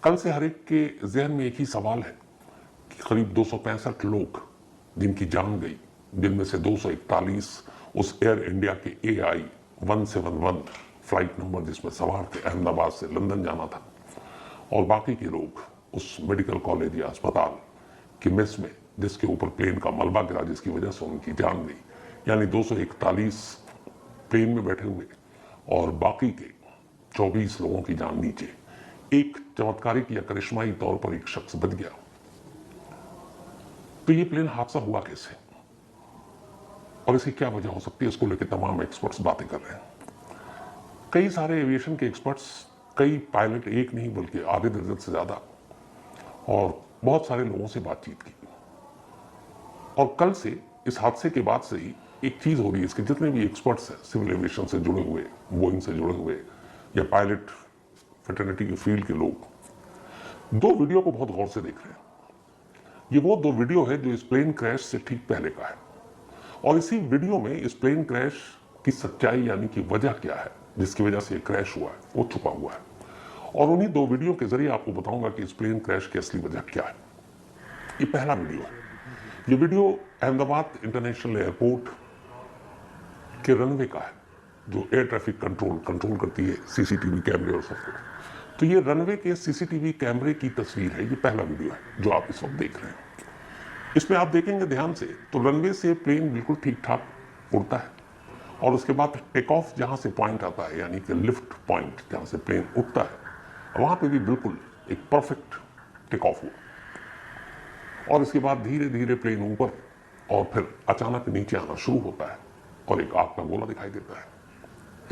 कल से हर एक के जहन में एक ही सवाल है कि करीब 265 लोग जिनकी जान गई, जिनमें से 241 उस एयर इंडिया के AI 171 फ्लाइट नंबर जिसमें सवार थे, अहमदाबाद से लंदन जाना था, और बाकी के लोग उस मेडिकल कॉलेज या अस्पताल की मेस में जिसके ऊपर प्लेन का मलबा गिरा, जिसकी वजह से उनकी जान गई। यानी 241 प्लेन में बैठे हुए और बाकी के 24 लोगों की जान नीचे। एक चमत्कारिक या करिश्माई तौर पर एक शख्स बच गया। तो ये प्लेन हादसा हुआ कैसे और इसकी क्या वजह हो सकती है, इसको लेकर तमाम एक्सपर्ट्स बातें कर रहे हैं। कई सारे एविएशन के एक्सपर्ट्स, कई पायलट, एक नहीं बल्कि आधे दर्जन से ज्यादा, और बहुत सारे लोगों से बातचीत की। और कल से, इस हादसे के बाद से ही एक चीज हो रही है, इसके जितने भी एक्सपर्ट्स हैं, सिविल एविएशन से जुड़े हुए, बोइंग से जुड़े हुए, या पायलट फ्रेटर्निटी के फील्ड के लोग, दो वीडियो को बहुत गौर से देख रहे हैं। ये वो दो वीडियो है जो इस प्लेन क्रैश से ठीक पहले का है, और इसी वीडियो में इस प्लेन क्रैश की सच्चाई यानी कि वजह क्या है जिसकी वजह से ये क्रैश हुआ है, वो छुपा हुआ है। और उन्हीं दो वीडियो के जरिए आपको बताऊंगा कि इस प्लेन क्रैश की असली वजह क्या है। ये पहला वीडियो है। ये वीडियो अहमदाबाद इंटरनेशनल एयरपोर्ट के रनवे का है, जो एयर ट्रैफिक कंट्रोल करती है, सीसीटीवी कैमरे और सब कुछ। तो ये रनवे के सीसीटीवी कैमरे की तस्वीर है। ये पहला वीडियो है जो आप इस वक्त देख रहे हैं। इसमें आप देखेंगे ध्यान से तो रनवे से प्लेन बिल्कुल ठीक ठाक उड़ता है, और उसके बाद टेक ऑफ जहां से पॉइंट आता है, यानी कि लिफ्ट पॉइंट जहां से प्लेन उठता है, वहां पे भी बिल्कुल एक परफेक्ट टेक ऑफ हुआ। और इसके बाद धीरे धीरे प्लेन ऊपर और फिर अचानक नीचे आना शुरू होता है और एक आग का गोला दिखाई देता है।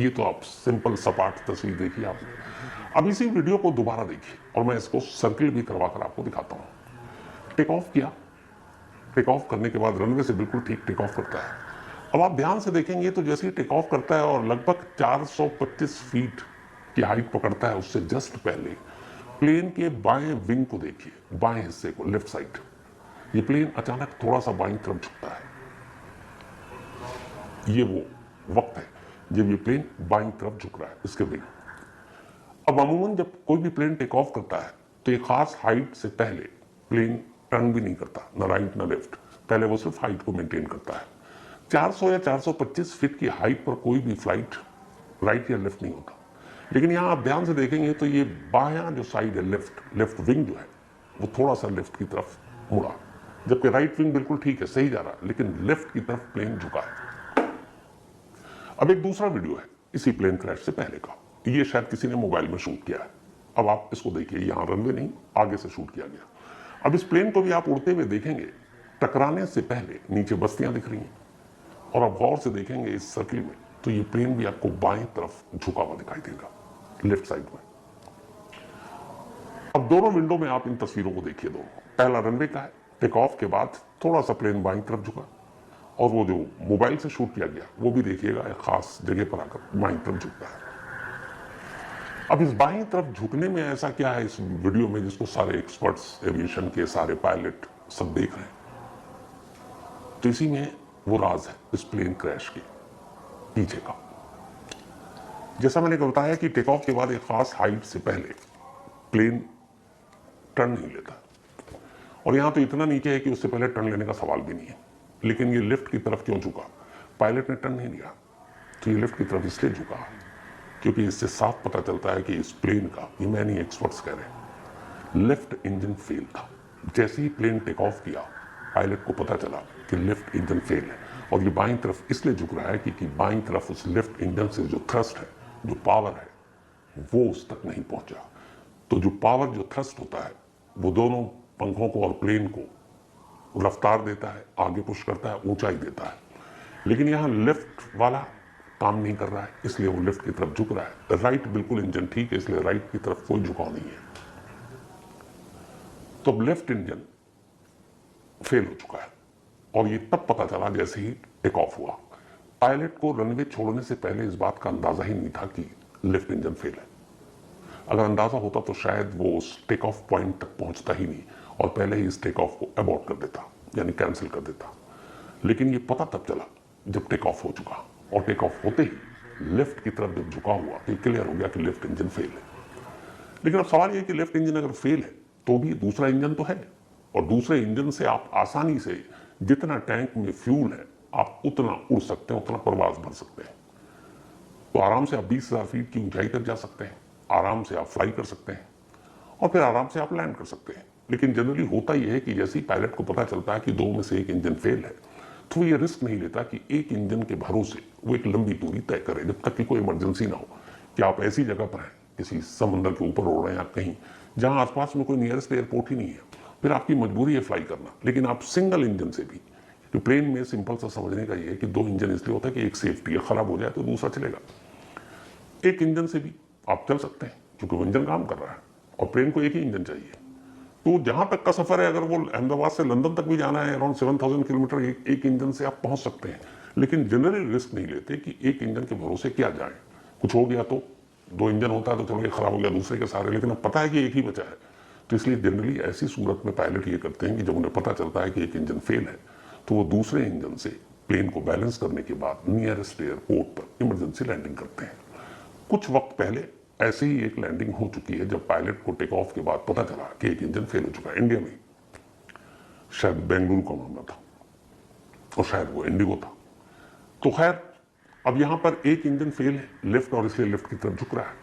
ये तो आप सिंपल सपाट तस्वीर देखिए आपने। अब इसी वीडियो को दोबारा देखिए और मैं इसको सर्किल भी करवा कर आपको दिखाता हूं। टेक ऑफ किया, टेक ऑफ करने के बाद रनवे से बिल्कुल ठीक टेक ऑफ करता है। अब आप ध्यान से देखेंगे तो जैसे ही टेक ऑफ करता है और लगभग 425 फीट की हाइट पकड़ता है, उससे जस्ट पहले प्लेन के बाएं विंग को देखिए, बाएं हिस्से को, लेफ्ट साइड। ये प्लेन अचानक थोड़ा सा बाईं तरफ झुकता है। ये वो वक्त है जब ये प्लेन बाईं तरफ झुक रहा है, इसके विंग। अब अमूमन जब कोई भी प्लेन टेक ऑफ करता है तो एक खास हाइट से पहले प्लेन टर्न भी नहीं करता, ना राइट ना लेफ्ट। पहले वो सिर्फ हाइट को मेंटेन करता है। 400 या 425 फीट की हाइट पर कोई भी फ्लाइट राइट या लेफ्ट नहीं होता। लेकिन यहां आप ध्यान से देखेंगे तो ये बायां जो साइड है, लेफ्ट विंग जो है, वो थोड़ा सा लेफ्ट की तरफ मुड़ा, जबकि राइट विंग बिल्कुल ठीक है, सही जा रहा है, लेकिन लेफ्ट की तरफ प्लेन झुका है। अब एक दूसरा वीडियो है इसी प्लेन क्रैश से पहले का। ये शायद किसी ने मोबाइल में शूट किया है। अब आप इसको देखिए, यहां रनवे नहीं, आगे से शूट किया गया। अब इस प्लेन को भी आप उड़ते हुए देखेंगे, टकराने से पहले नीचे बस्तियां दिख रही हैं, और आप गौर से देखेंगे इस सर्किल में तो ये प्लेन भी आपको बाएं तरफ झुका हुआ दिखाई देगा, लेफ्ट साइड में। अब दोनों विंडो में आप इन तस्वीरों को देखिए। दोनों, पहला रनवे का है, टेक ऑफ के बाद थोड़ा सा प्लेन बाईं तरफ झुका, और वो जो मोबाइल से शूट किया गया वो भी देखिएगा, एक खास जगह पर आकर बाईं तरफ झुकता है। अब इस बाईं तरफ झुकने में ऐसा क्या है इस वीडियो में जिसको सारे एक्सपर्ट्स, एविएशन के सारे पायलट सब देख रहे हैं? तो इसी में वो राज है इस प्लेन क्रैश के पीछे का। जैसा मैंने बताया कि टेक ऑफ के बाद एक खास हाइट से पहले प्लेन टर्न नहीं लेता, और यहां तो इतना नीचे है कि उससे पहले टर्न लेने का सवाल भी नहीं है। लेकिन ये लिफ्ट की तरफ क्यों झुका? पायलट ने टर्न नहीं लिया, तो ये लिफ्ट की तरफ इसलिए झुका क्योंकि इससे साफ पता चलता है कि इस प्लेन का, ये मैं नहीं, एक्सपर्ट्स कह रहे हैं, लेफ्ट इंजन फेल था। जैसे ही प्लेन टेक ऑफ किया, पायलट को पता चला कि लेफ्ट इंजन फेल है, और ये बाईं तरफ इसलिए झुक रहा है क्योंकि बाईं तरफ उस लेफ्ट इंजन से जो थ्रस्ट है, जो पावर है, वो उस तक नहीं पहुंचा। तो जो पावर, जो थ्रस्ट होता है, वो दोनों पंखों को और प्लेन को रफ्तार देता है, आगे पुश करता है, ऊंचाई देता है। लेकिन यहां लेफ्ट वाला काम नहीं कर रहा है, इसलिए वो लेफ्ट की तरफ झुक रहा है। राइट बिल्कुल इंजन ठीक है, इसलिए राइट की तरफ कोई झुकाव नहीं है। तो अब लेफ्ट इंजन फेल हो चुका है, और ये तब पता चला जैसे ही टेक ऑफ हुआ। पायलट को रनवे छोड़ने से पहले इस बात का अंदाजा ही नहीं था कि लेफ्ट इंजन फेल है। अगर अंदाजा होता तो शायद वो उस टेक ऑफ पॉइंट तक पहुंचता ही नहीं, और पहले ही इस टेक ऑफ को अबॉर्ट कर देता, यानी कैंसिल कर देता। लेकिन ये पता तब चला जब टेक ऑफ हो चुका, और टेक ऑफ होते ही लेफ्ट की तरफ जब झुका हुआ तो क्लियर हो गया कि लेफ्ट इंजन फेल है। लेकिन अब सवाल यह है कि लेफ्ट इंजन अगर फेल है तो भी दूसरा इंजन तो है, और दूसरे इंजन से आप आसानी से जितना टैंक में फ्यूल है आप उतना उड़ सकते हैं, उतना प्रवास भर सकते हैं। तो आराम से आप 20,000 फीट की ऊंचाई तक जा सकते हैं, आराम से आप फ्लाई कर सकते हैं और फिर आराम से आप लैंड कर सकते हैं। लेकिन जनरली होता यह है कि जैसे ही पायलट को पता चलता है कि दो में से एक इंजन फेल है तो वो ये रिस्क नहीं लेता कि एक इंजन के भरोसे वो एक लंबी दूरी तय करे जब तक कि कोई इमरजेंसी ना हो, कि आप ऐसी जगह पर हैं, किसी समंदर के ऊपर उड़ रहे हैं या कहीं जहां आसपास में कोई नियरेस्ट एयरपोर्ट ही नहीं है, फिर आपकी मजबूरी है फ्लाई करना। लेकिन आप सिंगल इंजन से भी, तो प्लेन में सिंपल सा समझने का ये है कि दो इंजन इसलिए होता है कि एक सेफ्टी है, खराब हो जाए तो दूसरा चलेगा। एक इंजन से भी आप चल सकते हैं क्योंकि वो इंजन काम कर रहा है और प्लेन को एक ही इंजन चाहिए। तो जहां तक का सफर है, अगर वो अहमदाबाद से लंदन तक भी जाना है, अराउंड 7,000 किलोमीटर एक इंजन से आप पहुंच सकते हैं। लेकिन जनरली रिस्क नहीं लेते कि एक इंजन के भरोसे क्या जाए, कुछ हो गया तो दो इंजन होता है तो चलो ये खराब हो गया दूसरे के सहारे, लेकिन अब पता है कि एक ही बचा है। तो इसलिए जनरली ऐसी सूरत में पायलट ये करते हैं कि जब उन्हें पता चलता है कि एक इंजन फेल है तो वो दूसरे इंजन से प्लेन को बैलेंस करने के बाद नियरेस्ट एयरपोर्ट पर इमरजेंसी लैंडिंग करते हैं। कुछ वक्त पहले ऐसे ही एक लैंडिंग हो चुकी है जब पायलट को टेक ऑफ के बाद पता चला कि एक इंजन फेल हो चुका है। इंडिया में शायद बेंगलुरु का मामला था और शायद वो इंडिगो था। तो खैर अब यहां पर एक इंजन फेल है लिफ्ट, और इसलिए लिफ्ट की तरफ झुक रहा है,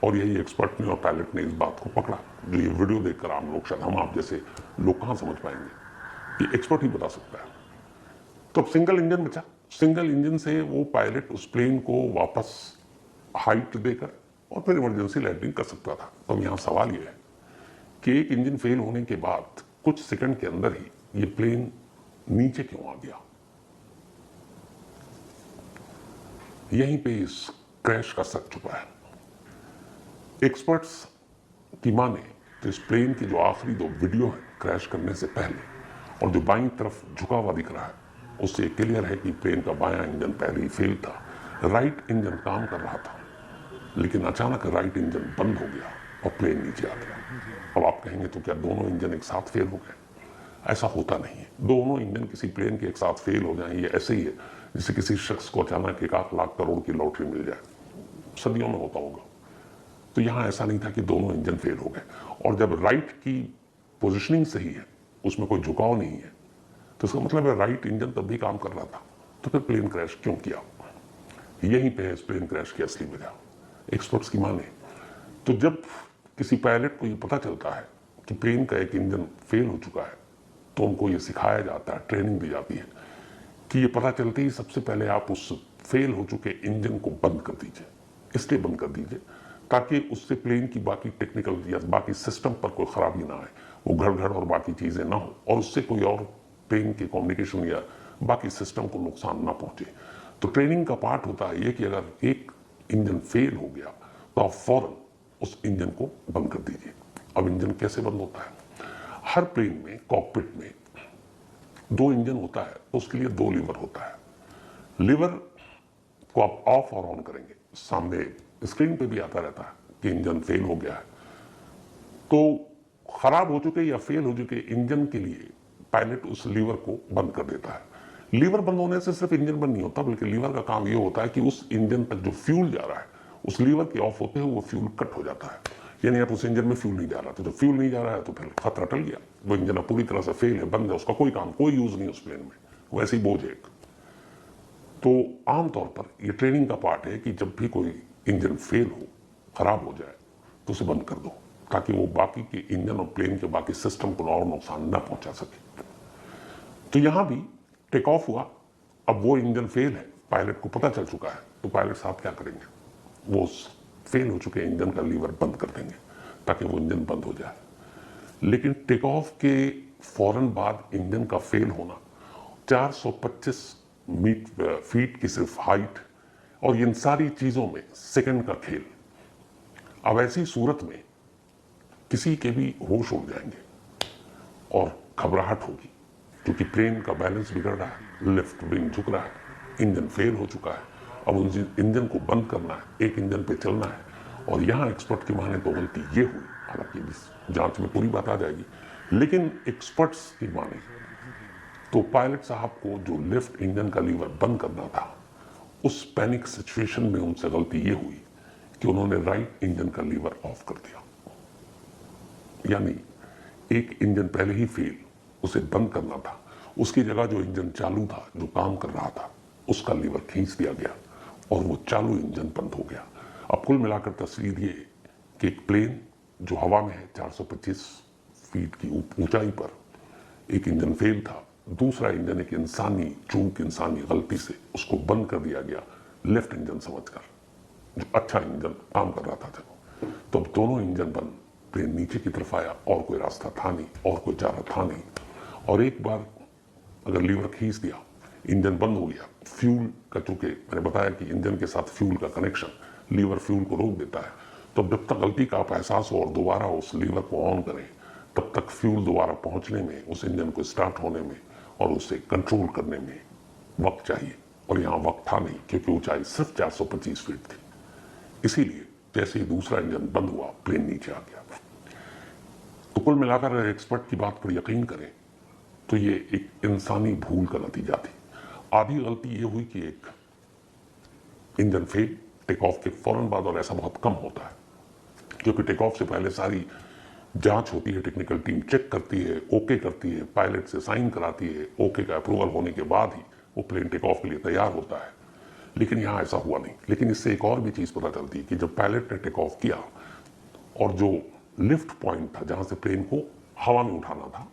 और यही एक्सपर्ट ने और पायलट ने इस बात को पकड़ा। जो ये वीडियो देखकर आम लोग, शायद हम आप जैसे लोग कहां समझ पाएंगे, ये एक्सपर्ट ही बता सकता है। तो अब सिंगल इंजन बचा, सिंगल इंजन से वो पायलट उस प्लेन को वापस हाइट देकर और फिर इमरजेंसी लैंडिंग कर सकता था। तो अब यहां सवाल यह है कि एक इंजन फेल होने के बाद कुछ सेकंड के अंदर ही ये प्लेन नीचे क्यों आ गया। यहीं पे इस क्रैश का सच छुपा है। एक्सपर्ट्स की माने तो इस प्लेन की जो आखिरी दो वीडियो है क्रैश करने से पहले और जो बाईं तरफ झुका हुआ दिख रहा है, उससे क्लियर है कि प्लेन का बायां इंजन पहले ही फेल था, राइट इंजन काम कर रहा था, लेकिन अचानक राइट इंजन बंद हो गया और प्लेन नीचे आ गया। अब आप कहेंगे तो क्या दोनों इंजन एक साथ फेल हो गए? ऐसा होता नहीं है। दोनों इंजन किसी प्लेन के एक साथ फेल हो जाएं, ये ऐसे ही है जैसे किसी शख्स को अचानक 1 लाख करोड़ की लॉटरी मिल जाए, सदियों में होता होगा। तो यहां ऐसा नहीं था कि दोनों इंजन फेल हो गए, और जब राइट की पोजिशनिंग सही है, उसमें कोई झुकाव नहीं है, तो इसका मतलब है राइट इंजन तब भी काम कर रहा था। तो फिर प्लेन क्रैश क्यों किया? यहीं पे है इस प्लेन क्रैश की असली वजह। एक्सपर्ट्स की माने तो जब किसी पायलट को ये पता चलता है कि प्लेन का एक इंजन फेल हो चुका है, तो उनको ये सिखाया जाता है, ट्रेनिंग दी जाती है कि ये पता चलते ही सबसे पहले आप उस फेल हो चुके इंजन को बंद कर दीजिए। इसलिए बंद कर दीजिए ताकि उससे प्लेन की बाकी टेक्निकल या बाकी सिस्टम पर कोई खराबी ना आए, वो घड़ और बाकी चीजें ना हो, और उससे कोई और प्लेन की कम्युनिकेशन या बाकी सिस्टम को नुकसान ना पहुंचे। तो ट्रेनिंग का पार्ट होता है ये कि अगर एक इंजन फेल हो गया तो आप फौरन उस इंजन को बंद कर दीजिए। अब इंजन कैसे बंद होता है? हर प्लेन में कॉकपिट में 2 इंजन होता है तो उसके लिए 2 लीवर होता है। लीवर को आप ऑफ और ऑन करेंगे, सामने स्क्रीन पे भी आता रहता है कि इंजन फेल हो गया है। तो खराब हो चुके या फेल हो चुके इंजन के लिए पायलट उस लीवर को बंद कर देता है। लीवर बंद होने से सिर्फ इंजन बंद नहीं होता, बल्कि लीवर का काम यह होता है कि उस इंजन तक जो फ्यूल जा रहा है, उस लीवर के ऑफ होते हुए वो फ्यूल कट हो जाता है। यानी आप उस इंजन में फ्यूल नहीं जा रहा, तो जब फ्यूल नहीं जा रहा है तो फिर खतरा टल गया। वो इंजन अब पूरी तरह से फेल है, बंद है, उसका कोई काम, कोई यूज नहीं उस प्लेन में, वैसे ही बोझ एक। तो आमतौर पर यह ट्रेनिंग का पार्ट है कि जब भी कोई इंजन फेल हो, खराब हो जाए, तो उसे बंद कर दो ताकि वो बाकी के इंजन और प्लेन के बाकी सिस्टम को और नुकसान न पहुंचा सके। तो यहां भी टेक ऑफ हुआ, अब वो इंजन फेल है, पायलट को पता चल चुका है, तो पायलट साहब क्या करेंगे? वो फेल हो चुके इंजन का लीवर बंद कर देंगे ताकि वो इंजन बंद हो जाए। लेकिन टेक ऑफ के फौरन बाद इंजन का फेल होना, 425 फीट की सिर्फ हाइट, और इन सारी चीजों में सेकंड का खेल। अब ऐसी सूरत में किसी के भी होश उड़ जाएंगे और घबराहट होगी, क्योंकि प्लेन का बैलेंस बिगड़ रहा है, लिफ्ट विंग झुक रहा है, इंजन फेल हो चुका है, अब उन इंजन को बंद करना है, एक इंजन पे चलना है। और यहां एक्सपर्ट की माने तो गलती ये हुई, हालांकि इस जांच में पूरी बात आ जाएगी, लेकिन एक्सपर्ट्स की माने तो पायलट साहब को जो लेफ्ट इंजन का लीवर बंद करना था, उस पैनिक सिचुएशन में उनसे गलती ये हुई कि उन्होंने राइट इंजन का लीवर ऑफ कर दिया। यानी एक इंजन पहले ही फेल, उसे बंद करना था। उसकी जगह जो इंजन चालू था, जो काम कर रहा था, उसका लीवर खींच दिया गया और वो चालू इंजन बंद हो गया। अब कुल मिलाकर तस्वीर ये कि एक प्लेन जो हवा में है 425 फीट की ऊंचाई पर, एक इंजन फेल था, दूसरा इंजन एक इंसानी चूक, इंसानी गलती से उसको बंद कर दिया गया लेफ्ट इंजन समझकर, जो अच्छा इंजन काम कर रहा था जब। तो अब दोनों इंजन बंद, प्लेन नीचे की तरफ आया और कोई रास्ता था नहीं और कोई चारा था नहीं। और एक बार अगर लीवर खींच दिया, इंजन बंद हो गया, फ्यूल का, चूंकि मैंने बताया कि इंजन के साथ फ्यूल का कनेक्शन, लीवर फ्यूल को रोक देता है, तो जब तक गलती का आप एहसास हो और दोबारा उस लीवर को ऑन करें, तब तक फ्यूल दोबारा पहुंचने में, उस इंजन को स्टार्ट होने में और उसे कंट्रोल करने में वक्त चाहिए। और यहाँ वक्त था नहीं, क्योंकि ऊंचाई सिर्फ 425 फीट थी। इसीलिए जैसे ही दूसरा इंजन बंद हुआ, प्लेन नीचे आ गया। तो कुल मिलाकर अगर एक्सपर्ट की बात पर यकीन करें तो ये एक इंसानी भूल का नतीजा थी। आधी गलती ये हुई कि एक इंजन फेल टेक ऑफ के फौरन बाद, और ऐसा बहुत कम होता है क्योंकि टेक ऑफ से पहले सारी जांच होती है, टेक्निकल टीम चेक करती है, ओके करती है, पायलट से साइन कराती है, ओके का अप्रूवल होने के बाद ही वो प्लेन टेक ऑफ के लिए तैयार होता है। लेकिन यहाँ ऐसा हुआ नहीं। लेकिन इससे एक और भी चीज पता चलती है कि जब पायलट ने टेक ऑफ किया और जो लिफ्ट पॉइंट था जहां से प्लेन को हवा में उठाना था,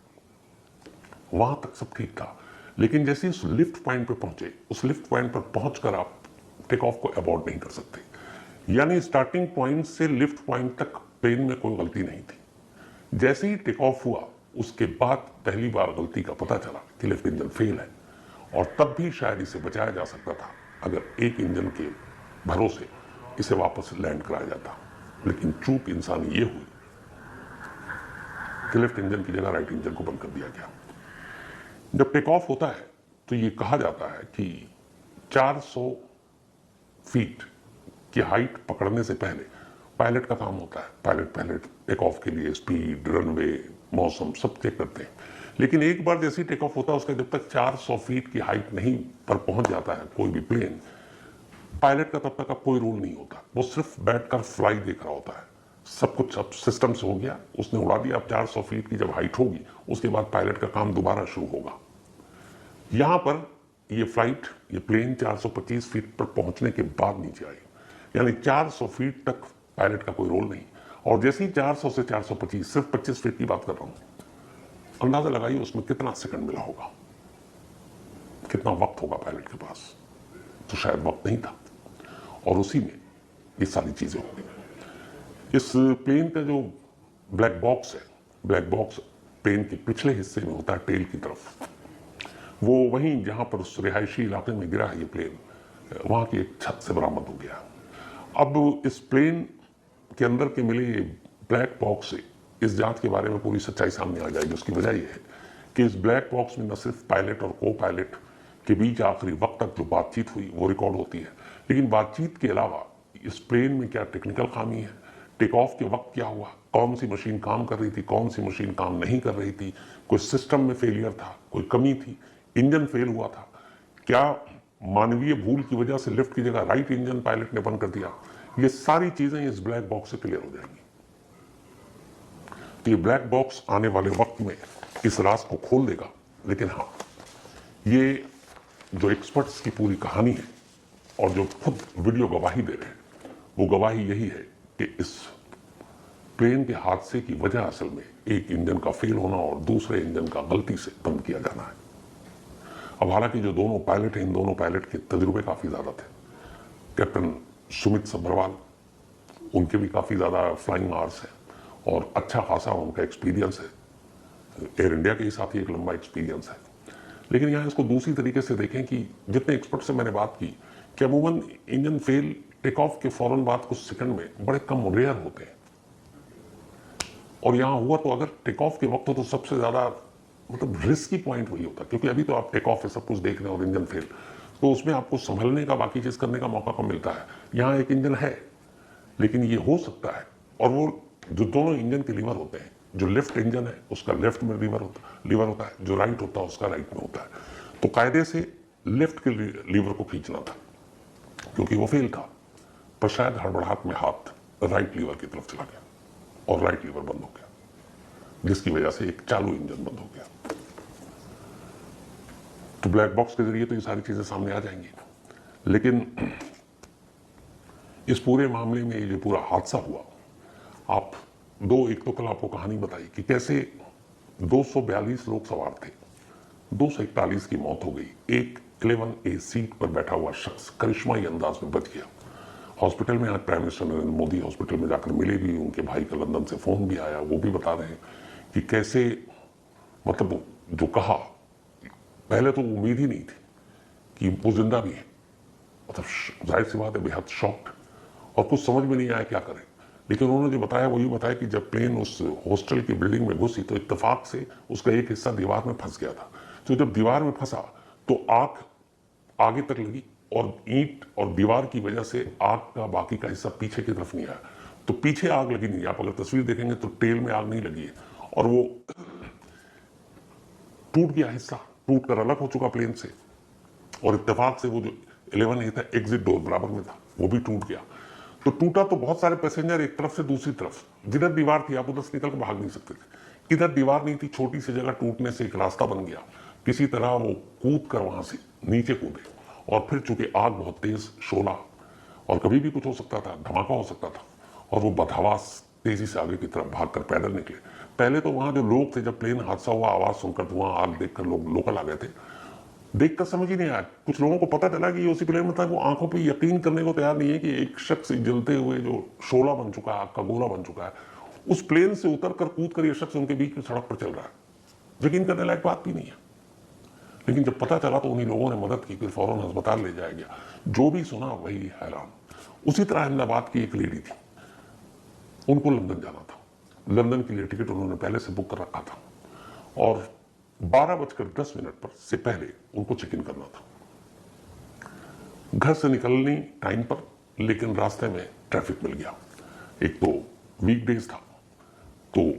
वहां तक सब ठीक था। लेकिन जैसे उस लिफ्ट पॉइंट पे पहुंचे, उस लिफ्ट पॉइंट पर पहुंचकर आप टेक ऑफ को अबॉर्ट नहीं कर सकते। यानी स्टार्टिंग पॉइंट से लिफ्ट पॉइंट तक प्लेन में कोई गलती नहीं थी। जैसे ही टेक ऑफ हुआ, उसके बाद पहली बार गलती का पता चला कि लिफ्ट इंजन फेल है, और तब भी शायद इसे बचाया जा सकता था अगर एक इंजन के भरोसे इसे वापस लैंड कराया जाता। लेकिन चूक इंसानी ये हुई कि लेफ्ट इंजन की जगह राइट इंजन को बंद कर दिया गया। जब टेक ऑफ होता है तो ये कहा जाता है कि 400 फीट की हाइट पकड़ने से पहले पायलट का काम होता है। पायलट पहले टेक ऑफ के लिए स्पीड, रनवे, मौसम सब चेक करते हैं। लेकिन एक बार जैसे ही टेक ऑफ होता है, उसका जब तक 400 फीट की हाइट नहीं पर पहुंच जाता है कोई भी प्लेन, पायलट का तब तक अब कोई रूल नहीं होता। वो सिर्फ बैठकर फ्लाई देख रहा होता है। सब कुछ अब सिस्टम से हो गया, उसने उड़ा दिया। अब 400 फीट की जब हाइट होगी, उसके बाद पायलट का काम दोबारा शुरू होगा। यहां पर ये फ्लाइट, ये प्लेन 425 फीट पर पहुंचने के बाद नीचे आई। यानी 400 फीट तक पायलट का कोई रोल नहीं। और जैसे ही 400 से 425, सिर्फ 25 फीट की बात कर रहा हूं, अंदाजा लगाइए उसमें कितना सेकंड मिला होगा, कितना वक्त होगा पायलट के पास। तो शायद वक्त नहीं था, और उसी में ये सारी चीजें हो गई। इस प्लेन का जो ब्लैक बॉक्स है, ब्लैक बॉक्स प्लेन के पिछले हिस्से में होता है, टेल की तरफ। वो वहीं जहां पर उस रिहायशी इलाके में गिरा है ये प्लेन, वहां की एक छत से बरामद हो गया। अब इस प्लेन के अंदर के मिले ये ब्लैक बॉक्स से इस जांच के बारे में पूरी सच्चाई सामने आ जाएगी। उसकी वजह यह है कि इस ब्लैक बॉक्स में न सिर्फ पायलट और को पायलट के बीच आखिरी वक्त तक जो बातचीत हुई वो रिकॉर्ड होती है, लेकिन बातचीत के अलावा इस प्लेन में क्या टेक्निकल खामी है, टेक ऑफ के वक्त क्या हुआ, कौन सी मशीन काम कर रही थी, कौन सी मशीन काम नहीं कर रही थी, कोई सिस्टम में फेलियर था, कोई कमी थी, इंजन फेल हुआ था, क्या मानवीय भूल की वजह से लिफ्ट की जगह राइट इंजन पायलट ने बंद कर दिया, ये सारी चीजें इस ब्लैक बॉक्स से क्लियर हो जाएंगी। तो ये ब्लैक बॉक्स आने वाले वक्त में इस राज को खोल देगा। लेकिन हाँ, ये जो एक्सपर्ट्स की पूरी कहानी है और जो खुद वीडियो गवाही दे रहे हैं, वो गवाही यही है कि इस प्लेन के हादसे की वजह असल में एक इंजन का फेल होना और दूसरे इंजन का गलती से बंद किया जाना है। अब हालांकि जो दोनों पायलट हैं, इन दोनों पायलट के तजुर्बे काफी ज्यादा थे। कैप्टन सुमित सब्बरवाल, उनके भी काफी ज्यादा फ्लाइंग आवर्स हैं और अच्छा खासा उनका एक्सपीरियंस है। एयर इंडिया के ही साथ ही एक लंबा एक्सपीरियंस है। लेकिन यहाँ इसको दूसरी तरीके से देखें कि जितने एक्सपर्ट से मैंने बात की कि अमूमन इंजन फेल टेक ऑफ के फौरन बाद कुछ सेकंड में बड़े कम रेयर होते हैं, और यहाँ हुआ तो अगर टेक ऑफ के वक्त हो तो सबसे ज्यादा मतलब रिस्की पॉइंट वही होता है, क्योंकि अभी तो आप टेक ऑफ है, सब कुछ देख रहे हैं और इंजन फेल, तो उसमें आपको संभलने का, बाकी चीज करने का मौका कम मिलता है। यहाँ एक इंजन है, लेकिन ये हो सकता है, और वो जो दोनों इंजन के लीवर होते हैं, जो लेफ्ट इंजन है उसका लेफ्ट में लीवर होता है, जो राइट होता है उसका राइट में होता है। तो कायदे से लेफ्ट के लीवर को खींचना था क्योंकि वो फेल था, पर शायद हड़बड़ाहट में हाथ राइट लीवर की तरफ चला गया और राइट लीवर बंद हो गया। जिसकी वजह से एक चालू इंजन बंद हो गया। तो ब्लैक बॉक्स के जरिए तो ये सारी चीजें सामने आ जाएंगी, लेकिन इस पूरे मामले में ये जो पूरा हादसा हुआ, आप एक तो कल आपको कहानी बताई कि कैसे 242 लोग सवार थे, 241 की मौत हो गई, एक 11A सीट पर बैठा हुआ शख्स करिश्माई अंदाज में बच गया। हॉस्पिटल में आज prime minister Narendra Modi hospital में जाकर मिले भी, उनके भाई का लंदन से फोन भी आया, वो भी बता रहे हैं कि कैसे, मतलब जो कहा, पहले तो उम्मीद ही नहीं थी कि वो जिंदा भी है, मतलब जाहिर सी बात है बेहद शॉक्ड, और कुछ समझ में नहीं आया क्या करें। लेकिन उन्होंने जो बताया वो ये बताया कि जब प्लेन उस हॉस्टल की बिल्डिंग में घुसी तो इत्तेफाक से उसका एक हिस्सा दीवार में फंस गया था। तो जब दीवार में फंसा तो आग आगे तक लगी, और ईंट और दीवार की वजह से आग का बाकी का हिस्सा पीछे की तरफ नहीं आया। तो पीछे आग लगी नहीं, आप अगर तस्वीर देखेंगे तो टेल में आग नहीं लगी है, और वो टूट गया, हिस्सा टूट कर अलग हो चुका प्लेन से, और इत्तेफाक से वो जो 11A था एग्जिट डोर बराबर में था, वो भी टूट गया। तो टूटा तो बहुत सारे पैसेंजर एक तरफ से दूसरी तरफ, जिधर दीवार थी आप उधर से निकल कर भाग नहीं सकते थे, इधर दीवार नहीं थी, छोटी सी जगह टूटने से एक रास्ता बन गया, किसी तरह वो कूद कर वहां से नीचे कूदे। और फिर चूंकि आग बहुत तेज, शोला, और कभी भी कुछ हो सकता था, धमाका हो सकता था, और वो बदहवास तेजी से आगे की तरफ भागकर पैदल निकले। पहले तो वहां जो लोग थे, जब प्लेन हादसा हुआ आवाज सुनकर धुआं आग देखकर लोग लोकल आ गए थे, देखकर समझ ही नहीं आया। कुछ लोगों को पता चला कि उसी प्लेन में था, वो आंखों पे यकीन करने को तैयार नहीं है कि एक शख्स जलते हुए जो शोला बन चुका है, आग का गोला बन चुका है, उस प्लेन से उतर कर कूद कर ये शख्स उनके बीच में सड़क पर चल रहा है। यकीन करने लायक बात भी नहीं है। लेकिन जब पता चला तो उन्हीं लोगों ने मदद की, फिर फौरन अस्पताल ले जाया गया। जो भी सुना वही हैरान। उसी तरह अहमदाबाद की एक लेडी थी, उनको लंदन जाना था, लंदन के लिए टिकट उन्होंने पहले से बुक कर रखा था, और 12:10 पर से पहले उनको चेक इन करना था। घर से निकलनी टाइम पर, लेकिन रास्ते में ट्रैफिक मिल गया। एक तो वीकडेज था, तो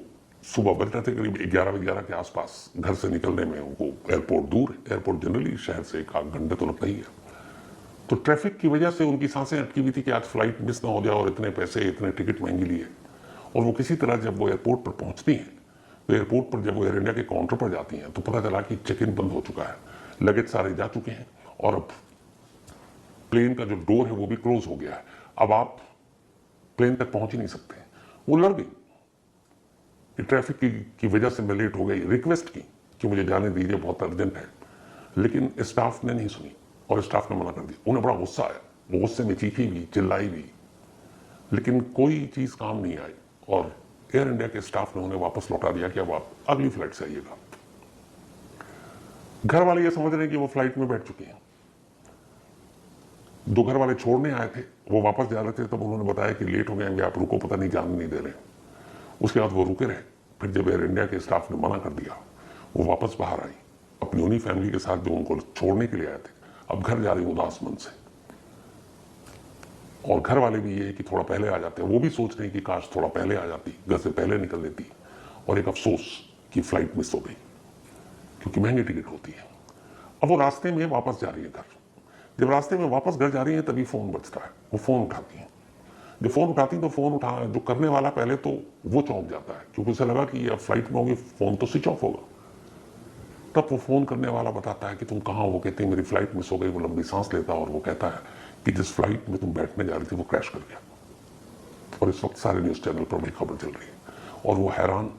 सुबह बज रहे थे करीब 11 के आसपास। घर से निकलने में उनको, एयरपोर्ट दूर है, एयरपोर्ट जनरली शहर से 1 घंटे तो लगता ही है। तो ट्रैफिक की वजह से उनकी सांसें अटकी हुई थी कि आज फ्लाइट मिस ना हो जाए, और इतने पैसे, इतने टिकट महंगी लिए। और वो किसी तरह जब वो एयरपोर्ट पर पहुंचती हैं, तो एयरपोर्ट पर जब वो एयर इंडिया के काउंटर पर जाती हैं तो पता चला कि चेक इन बंद हो चुका है, लगेज सारे जा चुके हैं, और अब प्लेन का जो डोर है वो भी क्लोज हो गया है। अब आप प्लेन तक पहुंच ही नहीं सकते। वो लड़ गई कि ट्रैफिक की वजह से मैं लेट हो गई, रिक्वेस्ट की कि मुझे जाने दीजिए, बहुत अर्जेंट है, लेकिन स्टाफ ने नहीं सुनी, और स्टाफ ने मना कर दिया। उन्हें बड़ा गुस्सा आया, वो गुस्से में चीखी भी, चिल्लाई भी, लेकिन कोई चीज काम नहीं आई, और एयर इंडिया के स्टाफ ने उन्हें वापस लौटा दिया कि अब आप अगली फ्लाइट से आइएगा। घर वाले ये समझ रहे हैं कि वो फ्लाइट में बैठ चुकी हैं। जो घर वाले छोड़ने आए थे वो वापस जा रहे थे, तब उन्होंने बताया कि लेट हो गए, आप रुको, पता नहीं जाने नहीं दे रहे। उसके बाद वो रुके रहे। फिर जब एयर इंडिया के स्टाफ ने मना कर दिया, वो वापस बाहर आई अपनी उन्हीं फैमिली के साथ जो उनको छोड़ने के लिए आए थे। अब घर जा रही उदास मन से, और घर वाले भी ये है कि थोड़ा पहले आ जाते हैं। वो भी सोच रहे हैं कि काश थोड़ा पहले आ जाती, घर से पहले निकल लेती, और एक अफसोस कि फ्लाइट मिस हो गई, क्योंकि महंगी टिकट होती है। अब वो रास्ते में वापस जा रही है घर। जब रास्ते में वापस घर जा रही है तभी फोन बजता है। वो फोन उठाती है। जब फोन उठाती तो फोन उठा जो करने वाला पहले तो वो चौंक जाता है, क्योंकि उसे लगा कि अब फ्लाइट में होगी, फोन तो स्विच ऑफ होगा। तब वो फोन करने वाला बताता है कि तुम कहाँ हो। वो कहते हैं मेरी फ्लाइट मिस हो गई। वो लंबी सांस लेता है और वो कहता है कि जिस फ्लाइट में तुम बैठने जा रही थी वो क्रैश कर गया। और इस वक्त सारे न्यूज चैनल पर बड़ी खबर चल रही है, और वो हैरान,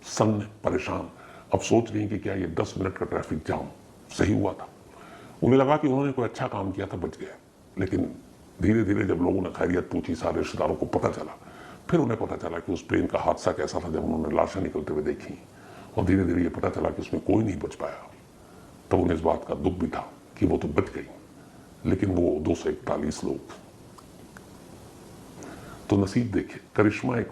सन्न, परेशान। अब सोच रही है कि क्या ये 10 मिनट का ट्रैफिक जाम सही हुआ था। उन्हें लगा कि उन्होंने कोई अच्छा काम किया था, बच गए। लेकिन धीरे धीरे जब लोगों ने खैरियत पूछी, सारे रिश्तेदारों को पता चला, फिर उन्हें पता चला कि उस प्लेन का हादसा कैसा था। जब उन्होंने लाशें निकलते हुए देखी और धीरे धीरे ये पता चला कि उसमें कोई नहीं बच पाया, तब उन्हें इस बात का दुख भी था कि वो तो बच गई, लेकिन वो 241 लोग। तो नसीब देखिए, करिश्मा एक